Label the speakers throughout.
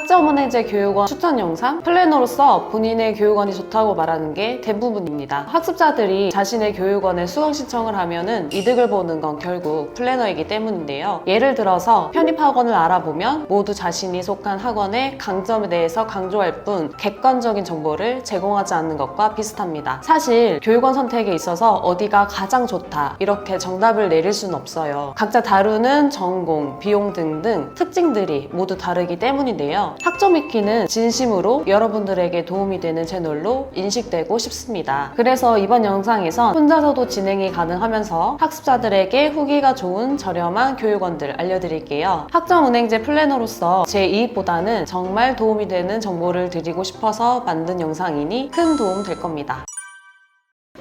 Speaker 1: 학점은행제 교육원 추천 영상, 플래너로서 본인의 교육원이 좋다고 말하는 게 대부분입니다. 학습자들이 자신의 교육원에 수강 신청을 하면은 이득을 보는 건 결국 플래너이기 때문인데요. 예를 들어서 편입학원을 알아보면 모두 자신이 속한 학원의 강점에 대해서 강조할 뿐 객관적인 정보를 제공하지 않는 것과 비슷합니다. 사실 교육원 선택에 있어서 어디가 가장 좋다 이렇게 정답을 내릴 수는 없어요. 각자 다루는 전공, 비용 등등 특징들이 모두 다르기 때문인데요. 학점 익히는 진심으로 여러분들에게 도움이 되는 채널로 인식되고 싶습니다. 그래서 이번 영상에선 혼자서도 진행이 가능하면서 학습자들에게 후기가 좋은 저렴한 교육원들 알려드릴게요. 학점은행제 플래너로서 제 이익보다는 정말 도움이 되는 정보를 드리고 싶어서 만든 영상이니 큰 도움 될 겁니다.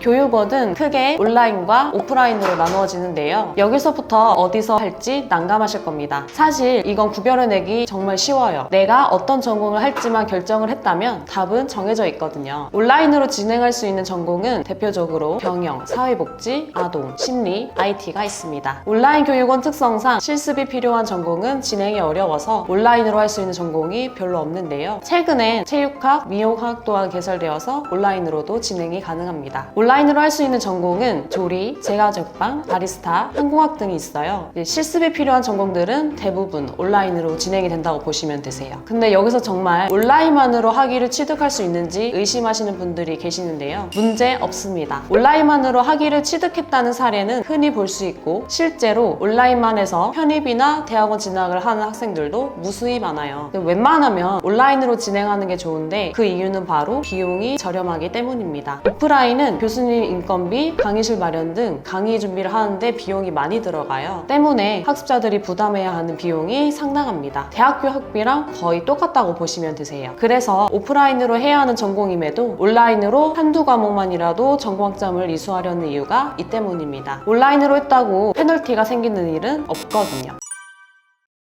Speaker 1: 교육원은 크게 온라인과 오프라인으로 나누어지는데요. 여기서부터 어디서 할지 난감하실 겁니다. 사실 이건 구별해내기 정말 쉬워요. 내가 어떤 전공을 할지만 결정을 했다면 답은 정해져 있거든요. 온라인으로 진행할 수 있는 전공은 대표적으로 경영, 사회복지, 아동, 심리, IT가 있습니다. 온라인 교육원 특성상 실습이 필요한 전공은 진행이 어려워서 온라인으로 할 수 있는 전공이 별로 없는데요. 최근엔 체육학, 미용학 또한 개설되어서 온라인으로도 진행이 가능합니다. 온라인으로 할 수 있는 전공은 조리, 제과제빵, 바리스타, 항공학 등이 있어요. 실습이 필요한 전공들은 대부분 온라인으로 진행이 된다고 보시면 되세요. 근데 여기서 정말 온라인만으로 학위를 취득할 수 있는지 의심하시는 분들이 계시는데요. 문제 없습니다. 온라인만으로 학위를 취득했다는 사례는 흔히 볼 수 있고 실제로 온라인만 해서 편입이나 대학원 진학을 하는 학생들도 무수히 많아요. 웬만하면 온라인으로 진행하는 게 좋은데 그 이유는 바로 비용이 저렴하기 때문입니다. 오프라인은 교수님 인건비, 강의실 마련 등 강의 준비를 하는데 비용이 많이 들어가요. 때문에 학습자들이 부담해야 하는 비용이 상당합니다. 대학교 학비랑 거의 똑같다고 보시면 되세요. 그래서 오프라인으로 해야 하는 전공임에도 온라인으로 한두 과목만이라도 전공학점을 이수하려는 이유가 이 때문입니다. 온라인으로 했다고 페널티가 생기는 일은 없거든요.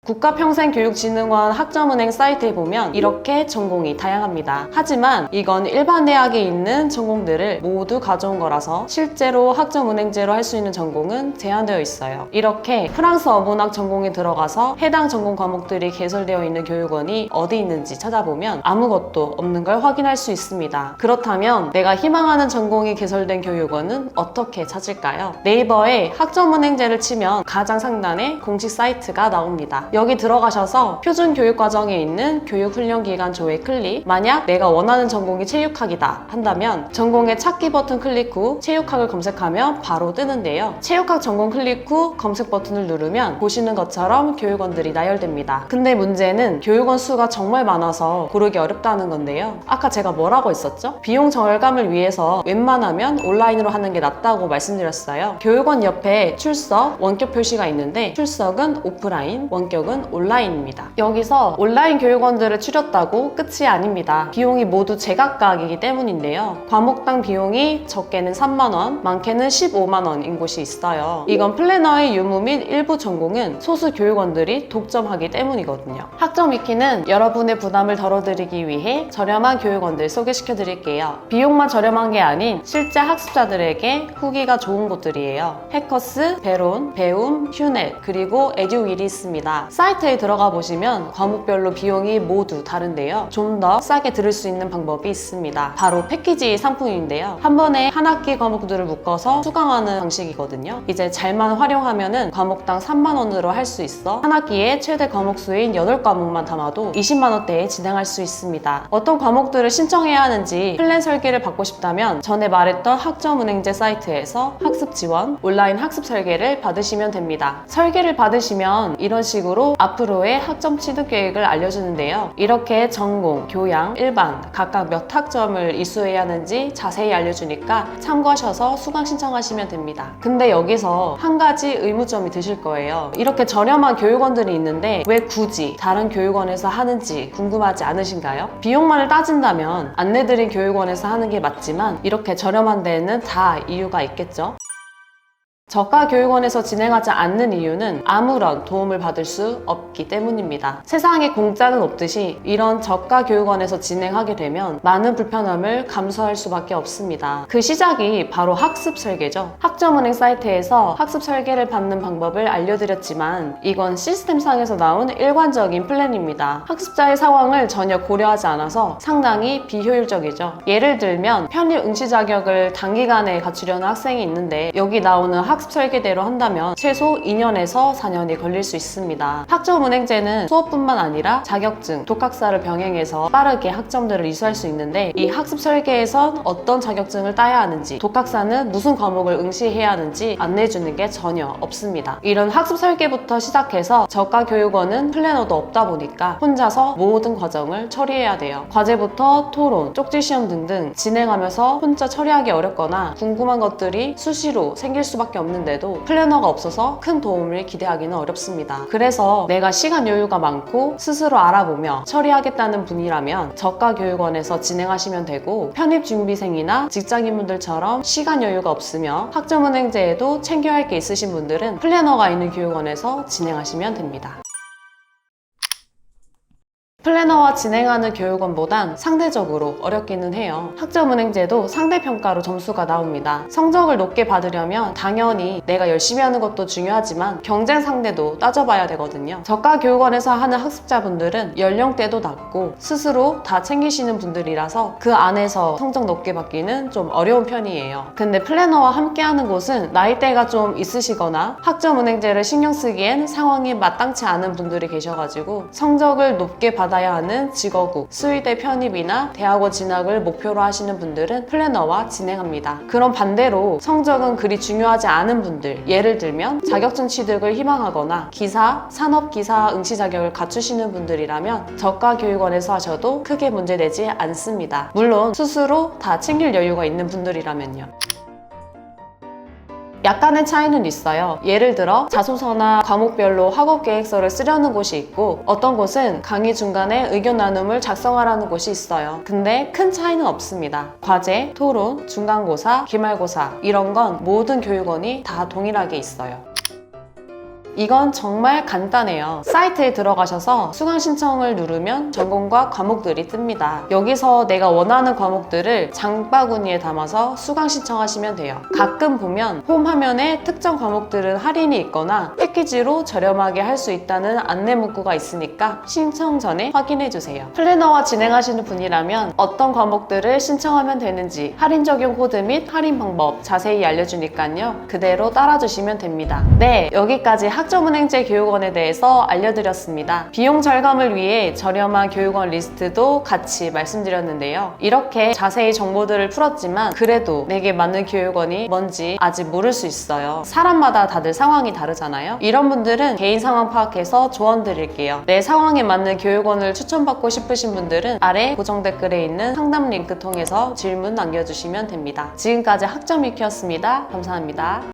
Speaker 1: 국가평생교육진흥원 학점은행 사이트에 보면 이렇게 전공이 다양합니다. 하지만 이건 일반 대학에 있는 전공들을 모두 가져온 거라서 실제로 학점은행제로 할 수 있는 전공은 제한되어 있어요. 이렇게 프랑스어 문학 전공에 들어가서 해당 전공 과목들이 개설되어 있는 교육원이 어디 있는지 찾아보면 아무것도 없는 걸 확인할 수 있습니다. 그렇다면 내가 희망하는 전공이 개설된 교육원은 어떻게 찾을까요? 네이버에 학점은행제를 치면 가장 상단에 공식 사이트가 나옵니다. 여기 들어가셔서 표준 교육과정에 있는 교육훈련기간 조회 클릭, 만약 내가 원하는 전공이 체육학이다 한다면 전공의 찾기 버튼 클릭 후 체육학을 검색하면 바로 뜨는데요. 체육학 전공 클릭 후 검색 버튼을 누르면 보시는 것처럼 교육원들이 나열됩니다. 근데 문제는 교육원 수가 정말 많아서 고르기 어렵다는 건데요. 아까 제가 뭐라고 했었죠? 비용 절감을 위해서 웬만하면 온라인으로 하는 게 낫다고 말씀드렸어요. 교육원 옆에 출석, 원격 표시가 있는데 출석은 오프라인, 원격은 온라인입니다. 여기서 온라인 교육원들을 추렸다고 끝이 아닙니다. 비용이 모두 제각각이기 때문인데요. 과목당 비용이 적게는 3만원, 많게는 15만원인 곳이 있어요. 이건 플래너의 유무 및 일부 전공은 소수 교육원들이 독점하기 때문이거든요. 학점 익히는 여러분의 부담을 덜어드리기 위해 저렴한 교육원들 소개시켜 드릴게요. 비용만 저렴한 게 아닌 실제 학습자들에게 후기가 좋은 곳들이에요. 해커스, 베론, 배움, 휴넷, 그리고 에듀윌이 있습니다. 사이트에 들어가 보시면 과목별로 비용이 모두 다른데요. 좀 더 싸게 들을 수 있는 방법이 있습니다. 바로 패키지 상품인데요. 한 번에 한 학기 과목들을 묶어서 수강하는 방식이거든요. 이제 잘만 활용하면은 과목당 3만원으로 할 수 있어 한 학기에 최대 과목 수인 8과목만 담아도 20만원대에 진행할 수 있습니다. 어떤 과목들을 신청해야 하는지 플랜 설계를 받고 싶다면 전에 말했던 학점은행제 사이트에서 학습 지원, 온라인 학습 설계를 받으시면 됩니다. 설계를 받으시면 이런 식으로 앞으로의 학점 취득 계획을 알려주는데요. 이렇게 전공, 교양, 일반 각각 몇 학점을 이수해야 하는지 자세히 알려주니까 참고하셔서 수강 신청하시면 됩니다. 근데 여기서 한 가지 의무점이 드실 거예요. 이렇게 저렴한 교육원들이 있는데 왜 굳이 다른 교육원에서 하는지 궁금하지 않으신가요? 비용만을 따진다면 안내드린 교육원에서 하는 게 맞지만 이렇게 저렴한 데에는 다 이유가 있겠죠? 저가 교육원에서 진행하지 않는 이유는 아무런 도움을 받을 수 없기 때문입니다. 세상에 공짜는 없듯이 이런 저가 교육원에서 진행하게 되면 많은 불편함을 감수할 수밖에 없습니다. 그 시작이 바로 학습 설계죠. 학점은행 사이트에서 학습 설계를 받는 방법을 알려드렸지만 이건 시스템상에서 나온 일관적인 플랜입니다. 학습자의 상황을 전혀 고려하지 않아서 상당히 비효율적이죠. 예를 들면 편입 응시 자격을 단기간에 갖추려는 학생이 있는데 여기 나오는 학습 설계대로 한다면 최소 2년에서 4년이 걸릴 수 있습니다. 학점은행제는 수업뿐만 아니라 자격증, 독학사를 병행해서 빠르게 학점들을 이수할 수 있는데 이 학습 설계에선 어떤 자격증을 따야 하는지, 독학사는 무슨 과목을 응시해야 하는지 안내해주는 게 전혀 없습니다. 이런 학습 설계부터 시작해서 저가 교육원은 플래너도 없다 보니까 혼자서 모든 과정을 처리해야 돼요. 과제부터 토론, 쪽지시험 등등 진행하면서 혼자 처리하기 어렵거나 궁금한 것들이 수시로 생길 수밖에 없는데도 플래너가 없어서 큰 도움을 기대하기는 어렵습니다. 그래서 내가 시간 여유가 많고 스스로 알아보며 처리하겠다는 분이라면 저가 교육원에서 진행하시면 되고, 편입 준비생이나 직장인분들처럼 시간 여유가 없으며 학점은행제에도 챙겨야 할 게 있으신 분들은 플래너가 있는 교육원에서 진행하시면 됩니다. 플래너와 진행하는 교육원보단 상대적으로 어렵기는 해요. 학점은행제도 상대평가로 점수가 나옵니다. 성적을 높게 받으려면 당연히 내가 열심히 하는 것도 중요하지만 경쟁 상대도 따져봐야 되거든요. 저가 교육원에서 하는 학습자분들은 연령대도 낮고 스스로 다 챙기시는 분들이라서 그 안에서 성적 높게 받기는 좀 어려운 편이에요. 근데 플래너와 함께하는 곳은 나이대가 좀 있으시거나 학점은행제를 신경 쓰기엔 상황이 마땅치 않은 분들이 계셔가지고 성적을 높게 받아야 하는 직어국, 수의대 편입이나 대학원 진학을 목표로 하시는 분들은 플래너와 진행합니다. 그럼 반대로 성적은 그리 중요하지 않은 분들, 예를 들면 자격증 취득을 희망하거나 기사, 산업기사 응시 자격을 갖추시는 분들이라면 저가 교육원에서 하셔도 크게 문제되지 않습니다. 물론 스스로 다 챙길 여유가 있는 분들이라면요. 약간의 차이는 있어요. 예를 들어 자소서나 과목별로 학업 계획서를 쓰려는 곳이 있고 어떤 곳은 강의 중간에 의견 나눔을 작성하라는 곳이 있어요. 근데 큰 차이는 없습니다. 과제, 토론, 중간고사, 기말고사 이런 건 모든 교육원이 다 동일하게 있어요. 이건 정말 간단해요. 사이트에 들어가셔서 수강 신청을 누르면 전공과 과목들이 뜹니다. 여기서 내가 원하는 과목들을 장바구니에 담아서 수강 신청하시면 돼요. 가끔 보면 홈 화면에 특정 과목들은 할인이 있거나 패키지로 저렴하게 할 수 있다는 안내 문구가 있으니까 신청 전에 확인해주세요. 플래너와 진행하시는 분이라면 어떤 과목들을 신청하면 되는지 할인 적용 코드 및 할인 방법 자세히 알려주니까요. 그대로 따라주시면 됩니다. 네, 여기까지 학점은행제 교육원에 대해서 알려드렸습니다. 비용 절감을 위해 저렴한 교육원 리스트도 같이 말씀드렸는데요. 이렇게 자세히 정보들을 풀었지만 그래도 내게 맞는 교육원이 뭔지 아직 모를 수 있어요. 사람마다 다들 상황이 다르잖아요. 이런 분들은 개인 상황 파악해서 조언 드릴게요. 내 상황에 맞는 교육원을 추천받고 싶으신 분들은 아래 고정 댓글에 있는 상담 링크 통해서 질문 남겨주시면 됩니다. 지금까지 학점위키였습니다. 감사합니다.